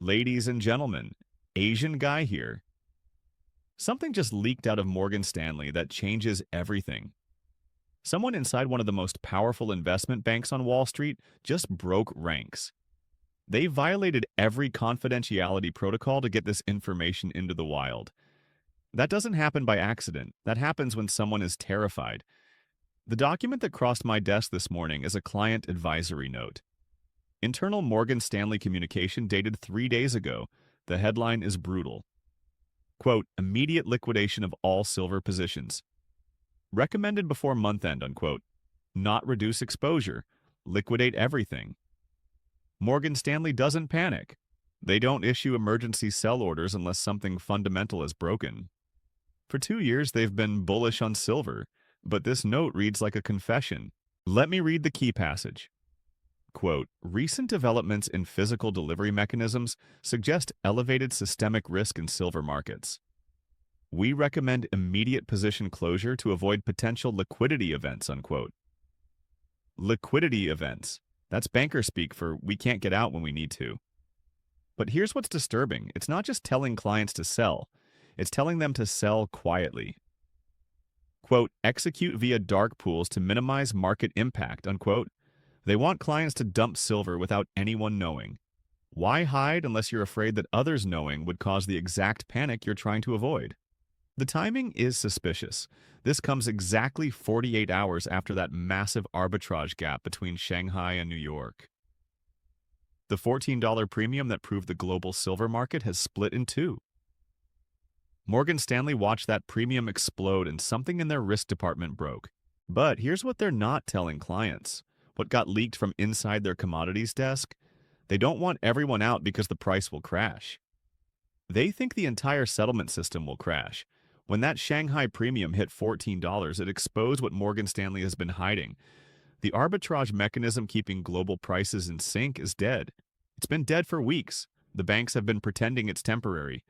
Ladies and gentlemen, Asian guy here. Something just leaked out of Morgan Stanley that changes everything. Someone inside one of the most powerful investment banks on Wall Street just broke ranks. They violated every confidentiality protocol to get this information into the wild. That doesn't happen by accident. That happens when someone is terrified. The document that crossed my desk this morning is a client advisory note. Internal Morgan Stanley communication dated 3 days ago. The headline is brutal. Quote, immediate liquidation of all silver positions. Recommended before month end, unquote. Not reduce exposure. Liquidate everything. Morgan Stanley doesn't panic. They don't issue emergency sell orders unless something fundamental is broken. For 2 years, they've been bullish on silver, but this note reads like a confession. Let me read the key passage. Quote, recent developments in physical delivery mechanisms suggest elevated systemic risk in silver markets. We recommend immediate position closure to avoid potential liquidity events, unquote. Liquidity events. That's banker speak for we can't get out when we need to. But here's what's disturbing. It's not just telling clients to sell. It's telling them to sell quietly. Quote, execute via dark pools to minimize market impact, unquote. They want clients to dump silver without anyone knowing. Why hide unless you're afraid that others knowing would cause the exact panic you're trying to avoid? The timing is suspicious. This comes exactly 48 hours after that massive arbitrage gap between Shanghai and New York. The $14 premium that proved the global silver market has split in two. Morgan Stanley watched that premium explode and something in their risk department broke. But here's what they're not telling clients. What got leaked from inside their commodities desk? They don't want everyone out because the price will crash. They think the entire settlement system will crash. When that Shanghai premium hit $14, it exposed what Morgan Stanley has been hiding. The arbitrage mechanism keeping global prices in sync is dead. It's been dead for weeks. The banks have been pretending it's temporary.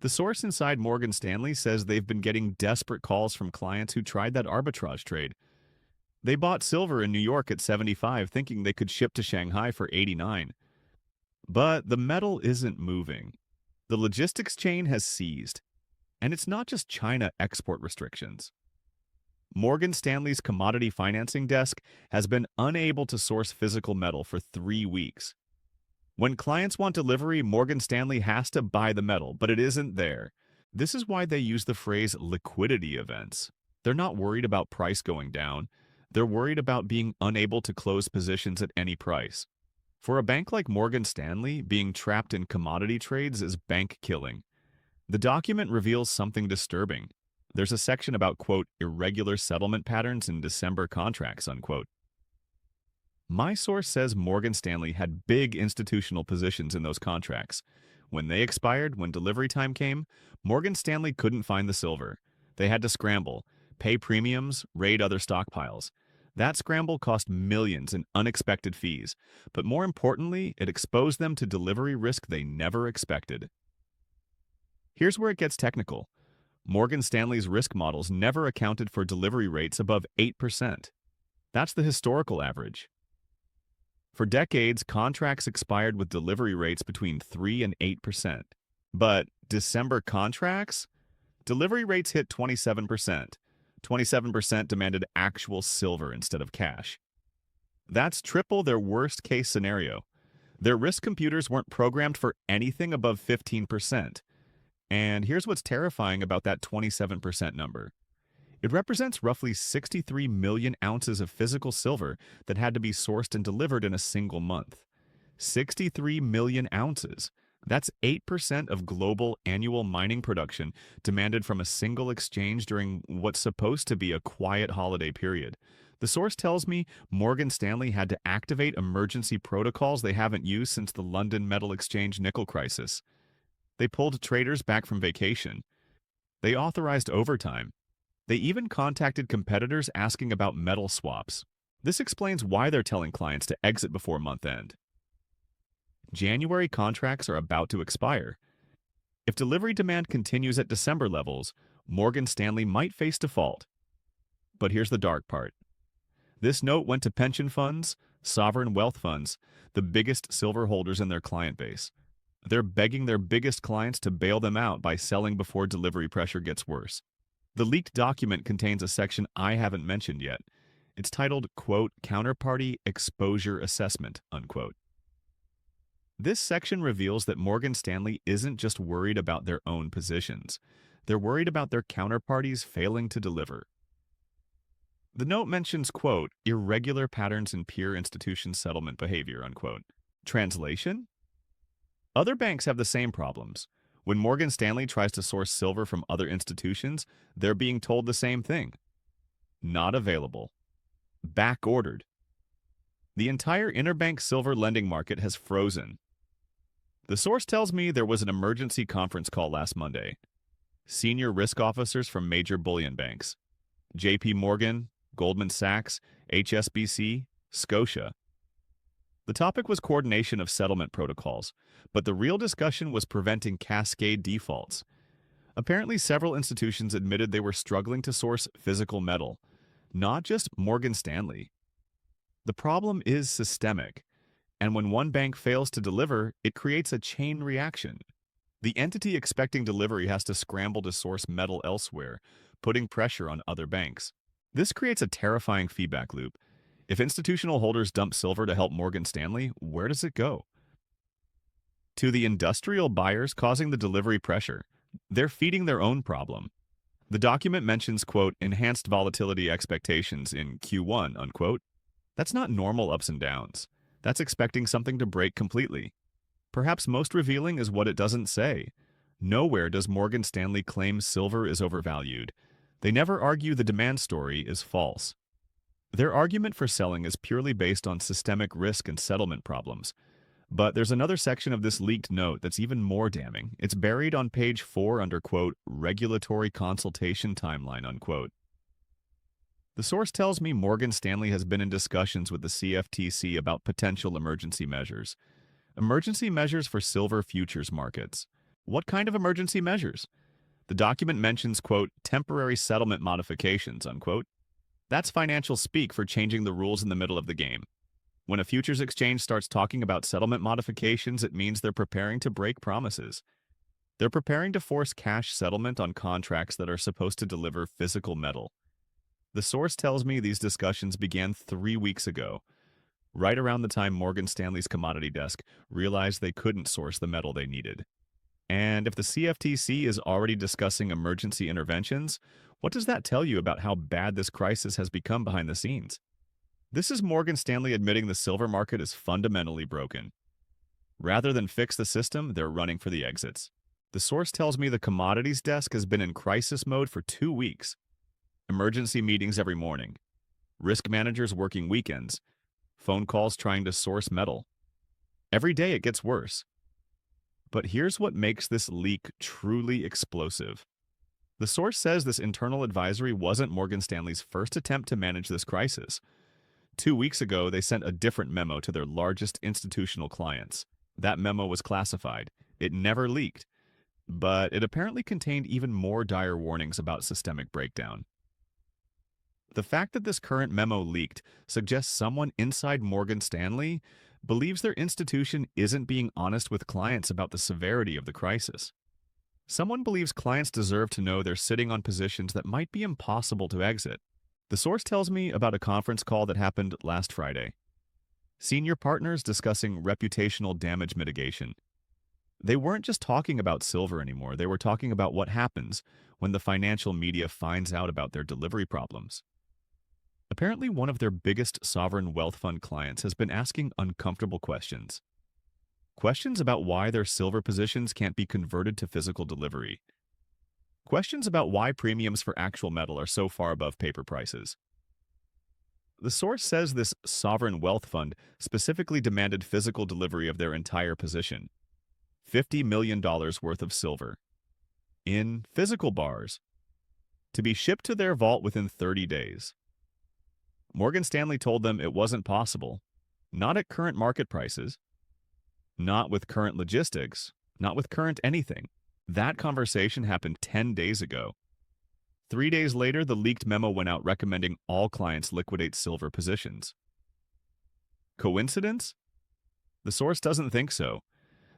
The source inside Morgan Stanley says they've been getting desperate calls from clients who tried that arbitrage trade. They bought silver in New York at 75, thinking they could ship to Shanghai for 89. But the metal isn't moving. The logistics chain has seized. And it's not just China export restrictions. Morgan Stanley's commodity financing desk has been unable to source physical metal for 3 weeks. When clients want delivery, Morgan Stanley has to buy the metal, but it isn't there. This is why they use the phrase liquidity events. They're not worried about price going down. They're worried about being unable to close positions at any price. For a bank like Morgan Stanley, being trapped in commodity trades is bank killing. The document reveals something disturbing. There's a section about, quote, irregular settlement patterns in December contracts, unquote. My source says Morgan Stanley had big institutional positions in those contracts. When they expired, when delivery time came, Morgan Stanley couldn't find the silver. They had to scramble, pay premiums, raid other stockpiles. That scramble cost millions in unexpected fees, but more importantly, it exposed them to delivery risk they never expected. Here's where it gets technical. Morgan Stanley's risk models never accounted for delivery rates above 8%. That's the historical average. For decades, contracts expired with delivery rates between 3 and 8%. But December contracts? Delivery rates hit 27%. 27% demanded actual silver instead of cash. That's triple their worst-case scenario. Their risk computers weren't programmed for anything above 15%. And here's what's terrifying about that 27% number. It represents roughly 63 million ounces of physical silver that had to be sourced and delivered in a single month. 63 million ounces. That's 8% of global annual mining production demanded from a single exchange during what's supposed to be a quiet holiday period. The source tells me Morgan Stanley had to activate emergency protocols they haven't used since the London Metal Exchange nickel crisis. They pulled traders back from vacation. They authorized overtime. They even contacted competitors asking about metal swaps. This explains why they're telling clients to exit before month end. January contracts are about to expire. If delivery demand continues at December levels, Morgan Stanley might face default. But here's the dark part. This note went to pension funds, sovereign wealth funds, the biggest silver holders in their client base. They're begging their biggest clients to bail them out by selling before delivery pressure gets worse. The leaked document contains a section I haven't mentioned yet. It's titled, quote, Counterparty Exposure Assessment, unquote. This section reveals that Morgan Stanley isn't just worried about their own positions. They're worried about their counterparties failing to deliver. The note mentions, quote, irregular patterns in peer institution settlement behavior, unquote. Translation? Other banks have the same problems. When Morgan Stanley tries to source silver from other institutions, they're being told the same thing. Not available. Back ordered. The entire interbank silver lending market has frozen. The source tells me there was an emergency conference call last Monday. Senior risk officers from major bullion banks, JP Morgan, Goldman Sachs, HSBC, Scotia. The topic was coordination of settlement protocols, but the real discussion was preventing cascade defaults. Apparently, several institutions admitted they were struggling to source physical metal, not just Morgan Stanley. The problem is systemic, and when one bank fails to deliver, it creates a chain reaction. The entity expecting delivery has to scramble to source metal elsewhere, putting pressure on other banks. This creates a terrifying feedback loop. If institutional holders dump silver to help Morgan Stanley, where does it go? To the industrial buyers causing the delivery pressure, they're feeding their own problem. The document mentions, quote, enhanced volatility expectations in Q1, unquote. That's not normal ups and downs. That's expecting something to break completely. Perhaps most revealing is what it doesn't say. Nowhere does Morgan Stanley claim silver is overvalued. They never argue the demand story is false. Their argument for selling is purely based on systemic risk and settlement problems. But there's another section of this leaked note that's even more damning. It's buried on page 4 under, quote, regulatory consultation timeline, unquote. The source tells me Morgan Stanley has been in discussions with the CFTC about potential emergency measures. Emergency measures for silver futures markets. What kind of emergency measures? The document mentions, quote, temporary settlement modifications, unquote. That's financial speak for changing the rules in the middle of the game. When a futures exchange starts talking about settlement modifications, it means they're preparing to break promises. They're preparing to force cash settlement on contracts that are supposed to deliver physical metal. The source tells me these discussions began 3 weeks ago, right around the time Morgan Stanley's commodity desk realized they couldn't source the metal they needed. And if the CFTC is already discussing emergency interventions, what does that tell you about how bad this crisis has become behind the scenes? This is Morgan Stanley admitting the silver market is fundamentally broken. Rather than fix the system, they're running for the exits. The source tells me the commodities desk has been in crisis mode for 2 weeks. Emergency meetings every morning. Risk managers working weekends. Phone calls trying to source metal. Every day it gets worse. But here's what makes this leak truly explosive. The source says this internal advisory wasn't Morgan Stanley's first attempt to manage this crisis. 2 weeks ago, they sent a different memo to their largest institutional clients. That memo was classified. It never leaked. But it apparently contained even more dire warnings about systemic breakdown. The fact that this current memo leaked suggests someone inside Morgan Stanley believes their institution isn't being honest with clients about the severity of the crisis. Someone believes clients deserve to know they're sitting on positions that might be impossible to exit. The source tells me about a conference call that happened last Friday. Senior partners discussing reputational damage mitigation. They weren't just talking about silver anymore. They were talking about what happens when the financial media finds out about their delivery problems. Apparently, one of their biggest sovereign wealth fund clients has been asking uncomfortable questions. Questions about why their silver positions can't be converted to physical delivery. Questions about why premiums for actual metal are so far above paper prices. The source says this sovereign wealth fund specifically demanded physical delivery of their entire position. $50 million worth of silver. In physical bars. To be shipped to their vault within 30 days. Morgan Stanley told them it wasn't possible. Not at current market prices. Not with current logistics. Not with current anything. That conversation happened 10 days ago. 3 days later, the leaked memo went out recommending all clients liquidate silver positions. Coincidence? The source doesn't think so.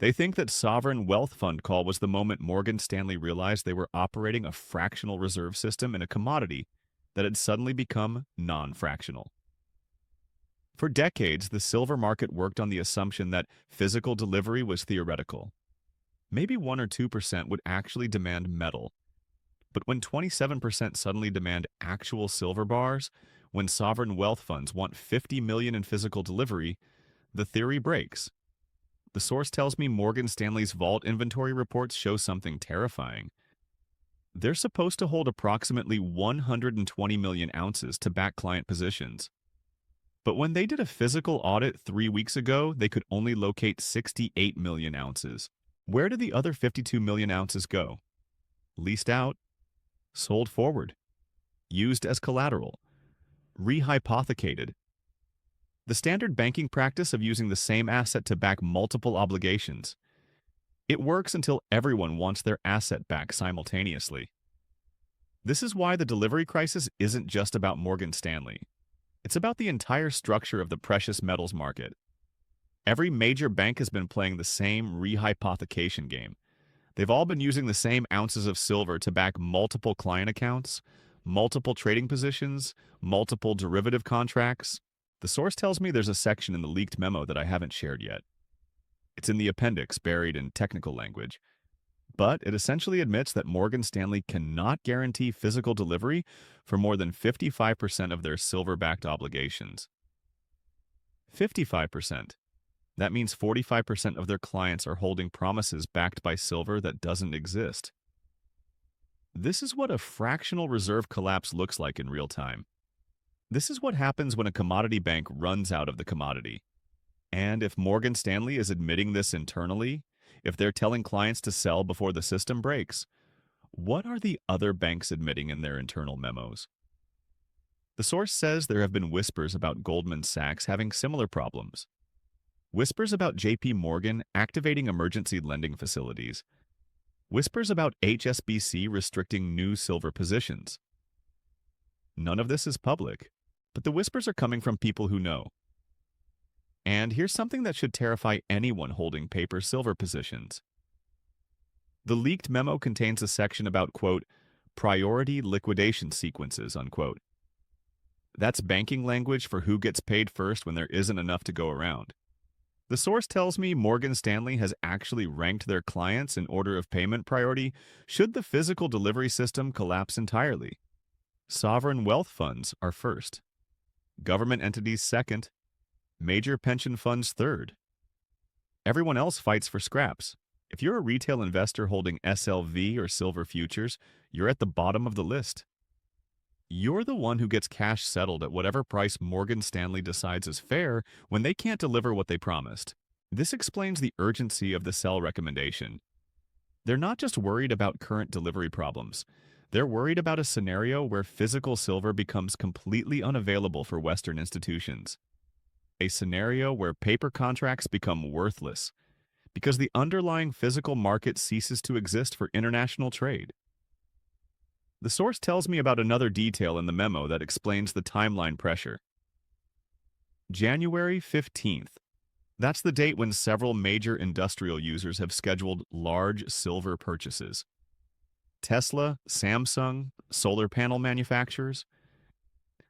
They think that sovereign wealth fund call was the moment Morgan Stanley realized they were operating a fractional reserve system in a commodity that had suddenly become non-fractional. For decades, the silver market worked on the assumption that physical delivery was theoretical. Maybe 1 or 2% would actually demand metal. But when 27% suddenly demand actual silver bars, when sovereign wealth funds want 50 million in physical delivery, the theory breaks. The source tells me Morgan Stanley's vault inventory reports show something terrifying. They're supposed to hold approximately 120 million ounces to back client positions. But when they did a physical audit 3 weeks ago, they could only locate 68 million ounces. Where did the other 52 million ounces go? Leased out, sold forward, used as collateral, rehypothecated. The standard banking practice of using the same asset to back multiple obligations. It works until everyone wants their asset back simultaneously. This is why the delivery crisis isn't just about Morgan Stanley. It's about the entire structure of the precious metals market. Every major bank has been playing the same rehypothecation game. They've all been using the same ounces of silver to back multiple client accounts, multiple trading positions, multiple derivative contracts. The source tells me there's a section in the leaked memo that I haven't shared yet. It's in the appendix, buried in technical language. But it essentially admits that Morgan Stanley cannot guarantee physical delivery for more than 55% of their silver-backed obligations. 55%. That means 45% of their clients are holding promises backed by silver that doesn't exist. This is what a fractional reserve collapse looks like in real time. This is what happens when a commodity bank runs out of the commodity. And if Morgan Stanley is admitting this internally, if they're telling clients to sell before the system breaks, what are the other banks admitting in their internal memos? The source says there have been whispers about Goldman Sachs having similar problems. Whispers about JP Morgan activating emergency lending facilities. Whispers about HSBC restricting new silver positions. None of this is public, but the whispers are coming from people who know. And here's something that should terrify anyone holding paper silver positions. The leaked memo contains a section about, quote, priority liquidation sequences, unquote. That's banking language for who gets paid first when there isn't enough to go around. The source tells me Morgan Stanley has actually ranked their clients in order of payment priority should the physical delivery system collapse entirely. Sovereign wealth funds are first, government entities second, major pension funds third. Everyone else fights for scraps. If you're a retail investor holding SLV or silver futures, you're at the bottom of the list. You're the one who gets cash settled at whatever price Morgan Stanley decides is fair when they can't deliver what they promised. This explains the urgency of the sell recommendation. They're not just worried about current delivery problems. They're worried about a scenario where physical silver becomes completely unavailable for Western institutions. A scenario where paper contracts become worthless because the underlying physical market ceases to exist for international trade. The source tells me about another detail in the memo that explains the timeline pressure. January 15th. That's the date when several major industrial users have scheduled large silver purchases. Tesla, Samsung, solar panel manufacturers.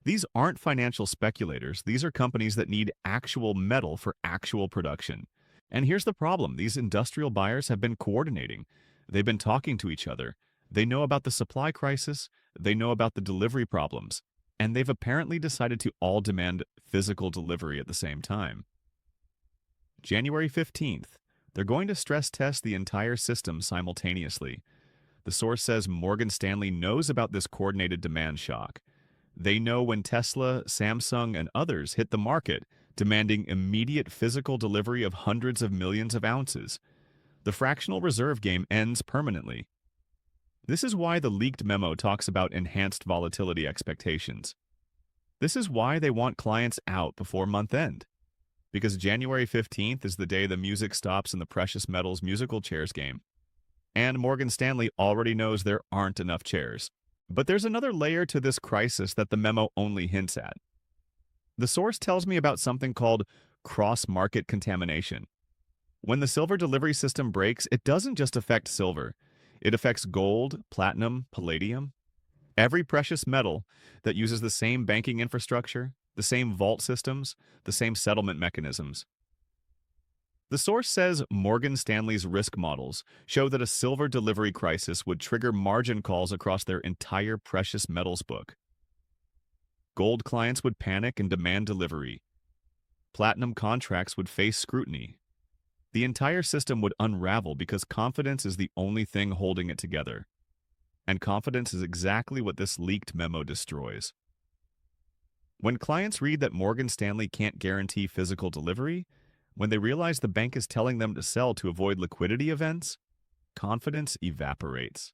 These aren't financial speculators. These are companies that need actual metal for actual production. And here's the problem. These industrial buyers have been coordinating. They've been talking to each other. They know about the supply crisis, they know about the delivery problems, and they've apparently decided to all demand physical delivery at the same time. January 15th, they're going to stress test the entire system simultaneously. The source says Morgan Stanley knows about this coordinated demand shock. They know when Tesla, Samsung, and others hit the market, demanding immediate physical delivery of hundreds of millions of ounces. The fractional reserve game ends permanently. This is why the leaked memo talks about enhanced volatility expectations. This is why they want clients out before month end. Because January 15th is the day the music stops in the precious metals musical chairs game. And Morgan Stanley already knows there aren't enough chairs. But there's another layer to this crisis that the memo only hints at. The source tells me about something called cross-market contamination. When the silver delivery system breaks, it doesn't just affect silver. It affects gold, platinum, palladium, every precious metal that uses the same banking infrastructure, the same vault systems, the same settlement mechanisms. The source says Morgan Stanley's risk models show that a silver delivery crisis would trigger margin calls across their entire precious metals book. Gold clients would panic and demand delivery. Platinum contracts would face scrutiny. The entire system would unravel because confidence is the only thing holding it together. And confidence is exactly what this leaked memo destroys. When clients read that Morgan Stanley can't guarantee physical delivery, when they realize the bank is telling them to sell to avoid liquidity events, confidence evaporates.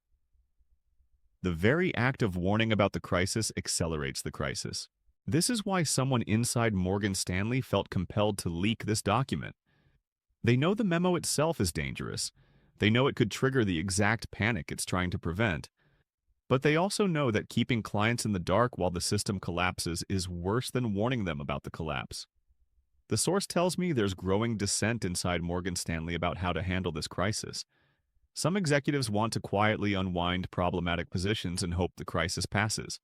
The very act of warning about the crisis accelerates the crisis. This is why someone inside Morgan Stanley felt compelled to leak this document. They know the memo itself is dangerous. They know it could trigger the exact panic it's trying to prevent. But they also know that keeping clients in the dark while the system collapses is worse than warning them about the collapse. The source tells me there's growing dissent inside Morgan Stanley about how to handle this crisis. Some executives want to quietly unwind problematic positions and hope the crisis passes.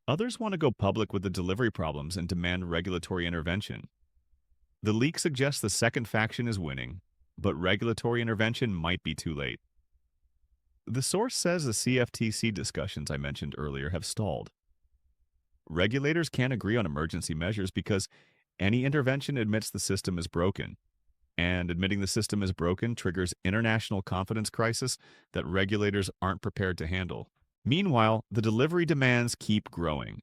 Others want to go public with the delivery problems and demand regulatory intervention. The leak suggests the second faction is winning, but regulatory intervention might be too late. The source says the CFTC discussions I mentioned earlier have stalled. Regulators can't agree on emergency measures because any intervention admits the system is broken, and admitting the system is broken triggers international confidence crisis that regulators aren't prepared to handle. Meanwhile, the delivery demands keep growing.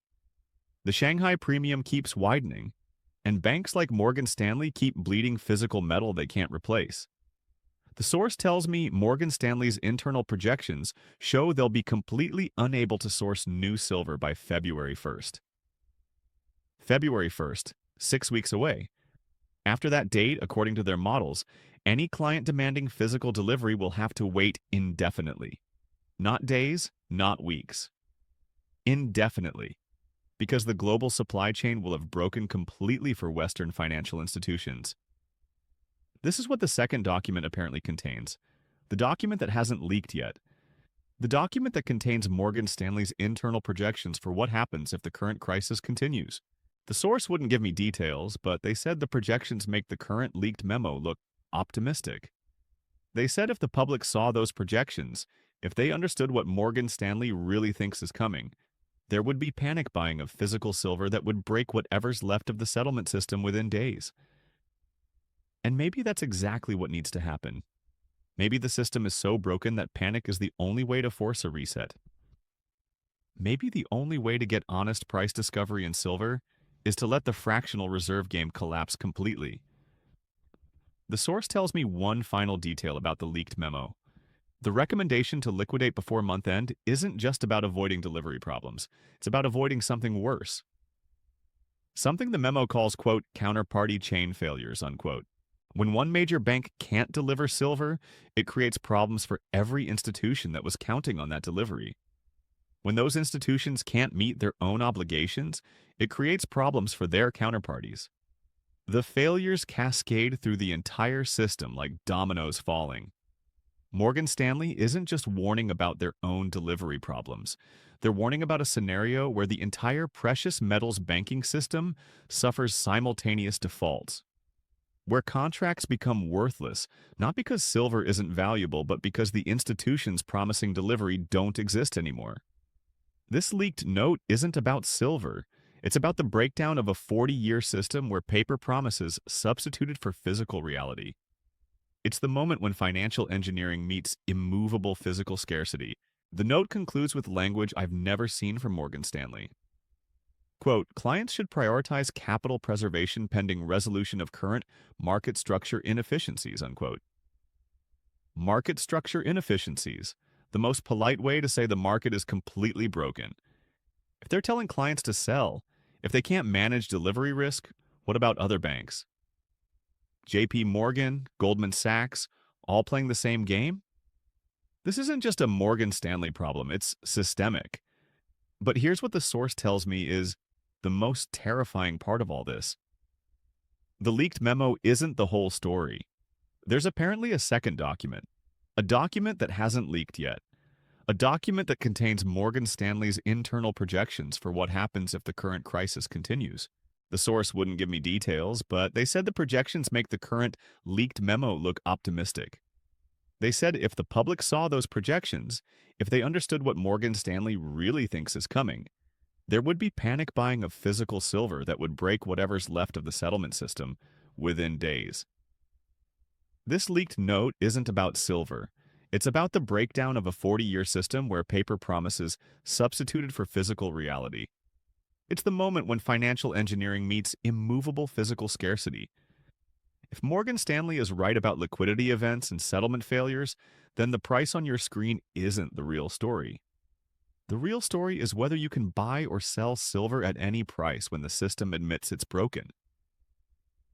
The Shanghai premium keeps widening, and banks like Morgan Stanley keep bleeding physical metal they can't replace. The source tells me Morgan Stanley's internal projections show they'll be completely unable to source new silver by February 1st. February 1st, 6 weeks away. After that date, according to their models, any client demanding physical delivery will have to wait indefinitely. Not days, not weeks. Indefinitely. Because the global supply chain will have broken completely for Western financial institutions. This is what the second document apparently contains. The document that hasn't leaked yet. The document that contains Morgan Stanley's internal projections for what happens if the current crisis continues. The source wouldn't give me details, but they said the projections make the current leaked memo look optimistic. They said if the public saw those projections, if they understood what Morgan Stanley really thinks is coming, there would be panic buying of physical silver that would break whatever's left of the settlement system within days. And maybe that's exactly what needs to happen. Maybe the system is so broken that panic is the only way to force a reset. Maybe the only way to get honest price discovery in silver is to let the fractional reserve game collapse completely. The source tells me one final detail about the leaked memo. The recommendation to liquidate before month end isn't just about avoiding delivery problems. It's about avoiding something worse. Something the memo calls, quote, counterparty chain failures, unquote. When one major bank can't deliver silver, it creates problems for every institution that was counting on that delivery. When those institutions can't meet their own obligations, it creates problems for their counterparties. The failures cascade through the entire system like dominoes falling. Morgan Stanley isn't just warning about their own delivery problems. They're warning about a scenario where the entire precious metals banking system suffers simultaneous defaults, where contracts become worthless, not because silver isn't valuable, but because the institutions promising delivery don't exist anymore. This leaked note isn't about silver. It's about the breakdown of a 40-year system where paper promises substituted for physical reality. It's the moment when financial engineering meets immovable physical scarcity. The note concludes with language I've never seen from Morgan Stanley. Quote, clients should prioritize capital preservation pending resolution of current market structure inefficiencies, unquote. Market structure inefficiencies. The most polite way to say the market is completely broken. If they're telling clients to sell, if they can't manage delivery risk, what about other banks? JP Morgan, Goldman Sachs, all playing the same game? This isn't just a Morgan Stanley problem, it's systemic. But here's what the source tells me is the most terrifying part of all this. The leaked memo isn't the whole story. There's apparently a second document, a document that hasn't leaked yet, a document that contains Morgan Stanley's internal projections for what happens if the current crisis continues. The source wouldn't give me details, but they said the projections make the current leaked memo look optimistic. They said if the public saw those projections, if they understood what Morgan Stanley really thinks is coming, there would be panic buying of physical silver that would break whatever's left of the settlement system within days. This leaked note isn't about silver. It's about the breakdown of a 40-year system where paper promises substituted for physical reality. It's the moment when financial engineering meets immovable physical scarcity. If Morgan Stanley is right about liquidity events and settlement failures, then the price on your screen isn't the real story. The real story is whether you can buy or sell silver at any price when the system admits it's broken.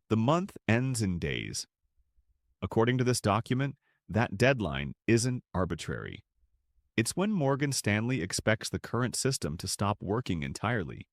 The month ends in days. According to this document, that deadline isn't arbitrary. It's when Morgan Stanley expects the current system to stop working entirely.